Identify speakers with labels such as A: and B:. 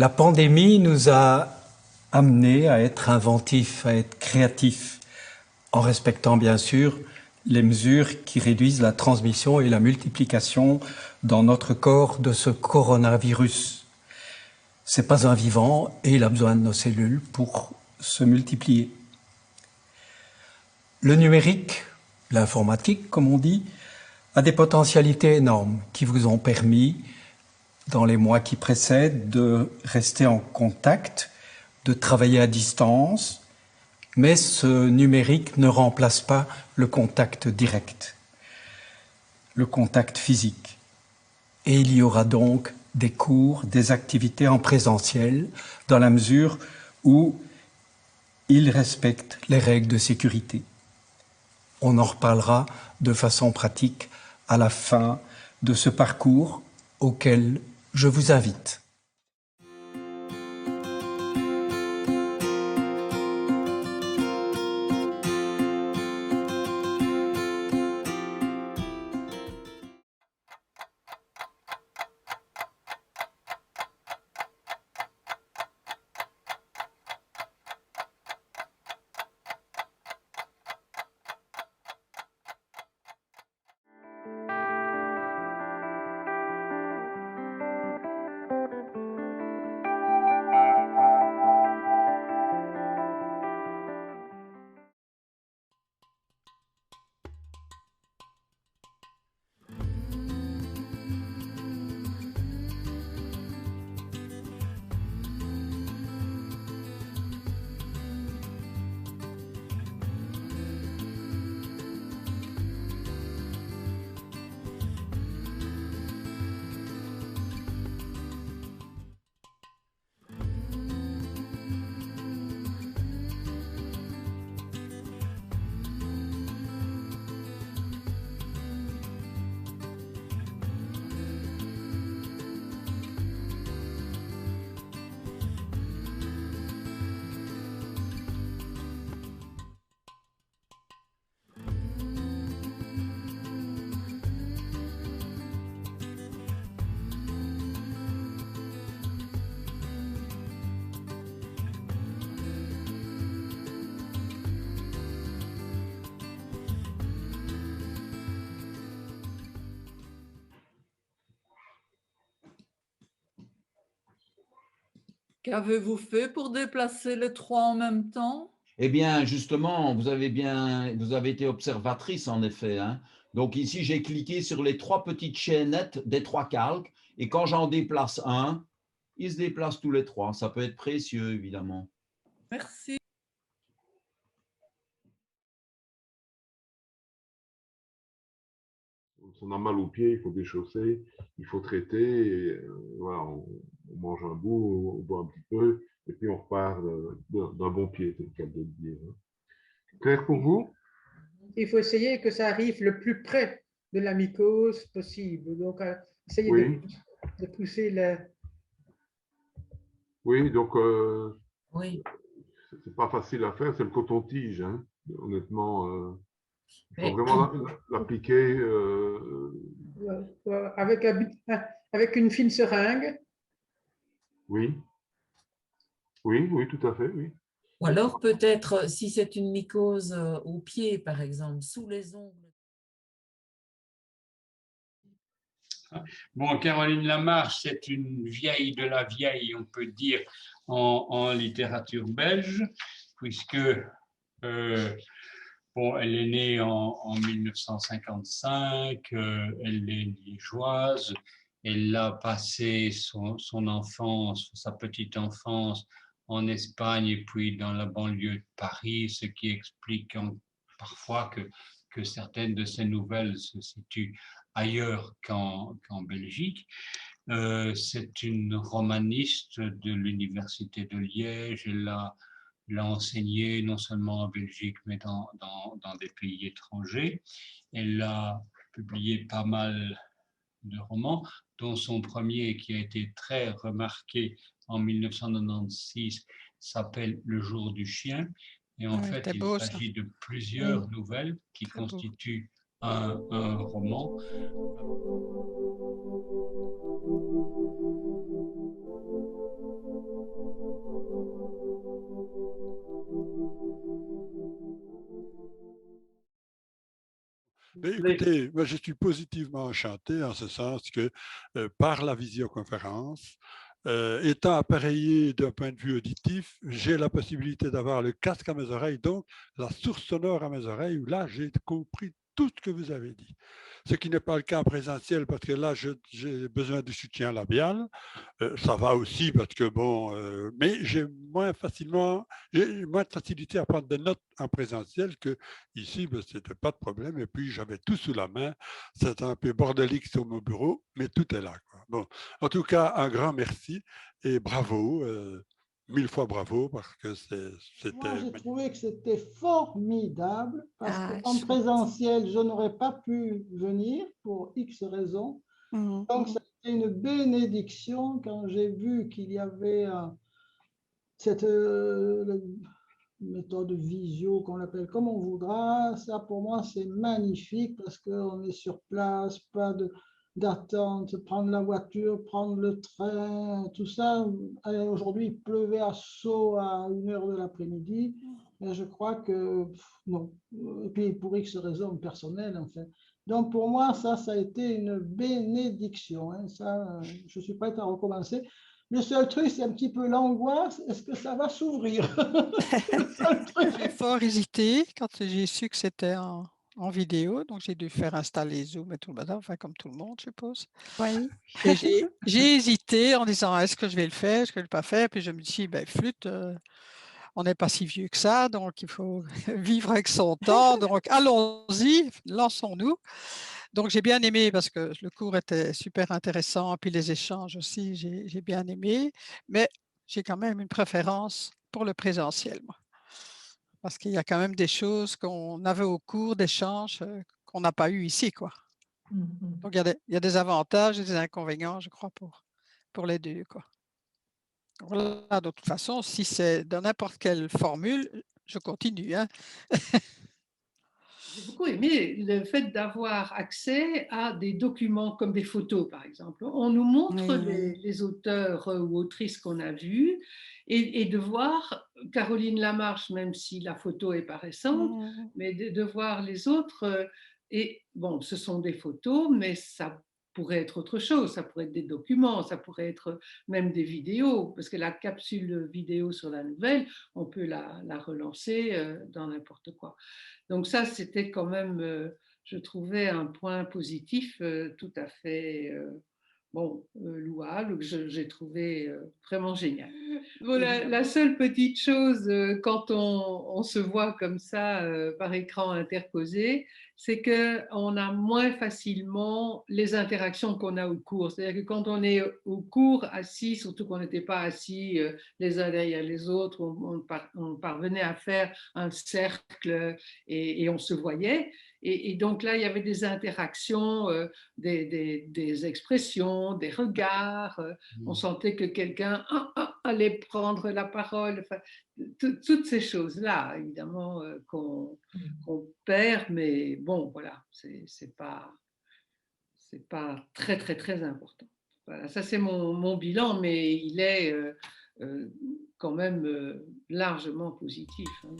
A: La pandémie nous a amenés à être inventifs, à être créatifs, en respectant bien sûr les mesures qui réduisent la transmission et la multiplication dans notre corps de ce coronavirus. C'est pas un vivant et il a besoin de nos cellules pour se multiplier. Le numérique, l'informatique comme on dit, a des potentialités énormes qui vous ont permis, dans les mois qui précèdent, de rester en contact, de travailler à distance, mais ce numérique ne remplace pas le contact direct, le contact physique. Et il y aura donc des cours, des activités en présentiel, dans la mesure où ils respectent les règles de sécurité. On en reparlera de façon pratique à la fin de ce parcours auquel je vous invite.
B: Qu'avez-vous fait pour déplacer les trois en même temps?
C: Eh bien, justement, vous avez été observatrice en effet, hein. Donc ici, j'ai cliqué sur les trois petites chaînettes des trois calques et quand j'en déplace un, ils se déplacent tous les trois. Ça peut être précieux, évidemment.
B: Merci.
D: Si on a mal aux pieds, il faut déchausser, il faut traiter. Et, voilà, on mange un bout, on boit un petit peu, et puis on repart d'un bon pied, c'est le cas de le dire. Clair pour vous?
E: Il faut essayer que ça arrive le plus près de la mycose possible. Donc, essayer
D: Oui.
E: de pousser le...
D: Oui, donc
B: Oui.
D: c'est pas facile à faire, c'est le coton-tige, hein. Honnêtement, il faut vraiment l'appliquer.
E: Avec une fine seringue.
D: Oui. Oui, oui, tout à fait, oui.
F: Ou alors peut-être, si c'est une mycose au pied, par exemple, sous les ongles.
G: Bon, Caroline Lamarche, c'est une vieille de la vieille, on peut dire, en littérature belge, puisque bon, elle est née en 1955, elle est liégeoise, elle a passé son enfance, sa petite enfance en Espagne et puis dans la banlieue de Paris, ce qui explique parfois que certaines de ses nouvelles se situent ailleurs qu'en Belgique. C'est une romaniste de l'université de Liège. Elle a enseigné non seulement en Belgique, mais dans des pays étrangers. Elle a publié pas mal de romans, dont son premier qui a été très remarqué en 1996 s'appelle Le jour du chien. Et en fait, il s'agit de plusieurs nouvelles qui constituent un roman.
H: Mais écoutez, moi je suis positivement enchanté en ce sens que par la visioconférence, étant appareillé d'un point de vue auditif, j'ai la possibilité d'avoir le casque à mes oreilles, donc la source sonore à mes oreilles, où là j'ai compris tout ce que vous avez dit. Ce qui n'est pas le cas en présentiel parce que là j'ai besoin de soutien labial. Ça va aussi parce que bon, mais j'ai moins de facilité à prendre des notes en présentiel que ici, ben, c'était pas de problème. Et puis j'avais tout sous la main. C'était un peu bordélique sur mon bureau, mais tout est là, quoi. Bon, en tout cas, un grand merci et bravo, 1000 fois bravo parce que c'était.
I: Moi, j'ai trouvé que c'était formidable parce qu'en
J: chouette.
I: présentiel, je n'aurais pas pu venir pour X raisons.
J: Mhm.
I: Donc, ça a été une bénédiction quand j'ai vu qu'il y avait cette méthode visio, qu'on l'appelle comme on voudra. Ça, pour moi, c'est magnifique parce qu'on est sur place, pas d'attente, prendre la voiture, prendre le train, tout ça. Aujourd'hui, il pleuvait à Sceaux à 1h de l'après-midi. Et je crois que non. Et puis pour X raisons personnelles, en fait. Donc pour moi, ça a été une bénédiction. Hein. Ça, je ne suis pas prête à recommencer. Le seul truc, c'est un petit peu l'angoisse. Est-ce que ça va s'ouvrir?
J: J'ai fort hésité quand j'ai su que c'était en vidéo, donc j'ai dû faire installer Zoom et tout le bazar, enfin comme tout le monde, je suppose.
K: Oui.
J: Et j'ai hésité en disant, est-ce que je vais le faire, est-ce que je ne vais pas faire? Puis je me dis, ben, flûte, on n'est pas si vieux que ça, donc il faut vivre avec son temps. Donc allons-y, lançons-nous. Donc j'ai bien aimé parce que le cours était super intéressant, puis les échanges aussi, j'ai bien aimé. Mais j'ai quand même une préférence pour le présentiel, moi. Parce qu'il y a quand même des choses qu'on avait au cours d'échanges qu'on n'a pas eu ici, quoi. Donc il y a des avantages et des inconvénients, je crois, pour les deux, quoi. Voilà, de toute façon, si c'est dans n'importe quelle formule, je continue, hein.
E: J'ai beaucoup aimé le fait d'avoir accès à des documents comme des photos, par exemple. On nous montre les auteurs ou autrices qu'on a vus et de voir Caroline Lamarche, même si la photo est pas récente, mais de voir les autres. Et bon, ce sont des photos, mais ça pourrait être autre chose. Ça pourrait être des documents, ça pourrait être même des vidéos, parce que la capsule vidéo sur la nouvelle, on peut la relancer dans n'importe quoi. Donc ça, c'était quand même, je trouvais un point positif tout à fait louable, que j'ai trouvé vraiment génial. Bon, la seule petite chose, quand on se voit comme ça par écran interposé, c'est qu'on a moins facilement les interactions qu'on a au cours. C'est-à-dire que quand on est au cours assis, surtout qu'on n'était pas assis les uns derrière les autres, on parvenait à faire un cercle et on se voyait. Et donc là, il y avait des interactions, des expressions, des regards. On sentait que quelqu'un allait prendre la parole. Enfin, toutes ces choses-là, évidemment, qu'on perd, mais bon, voilà, c'est pas très, très, très important. Voilà, ça c'est mon bilan, mais il est quand même largement positif. Hein,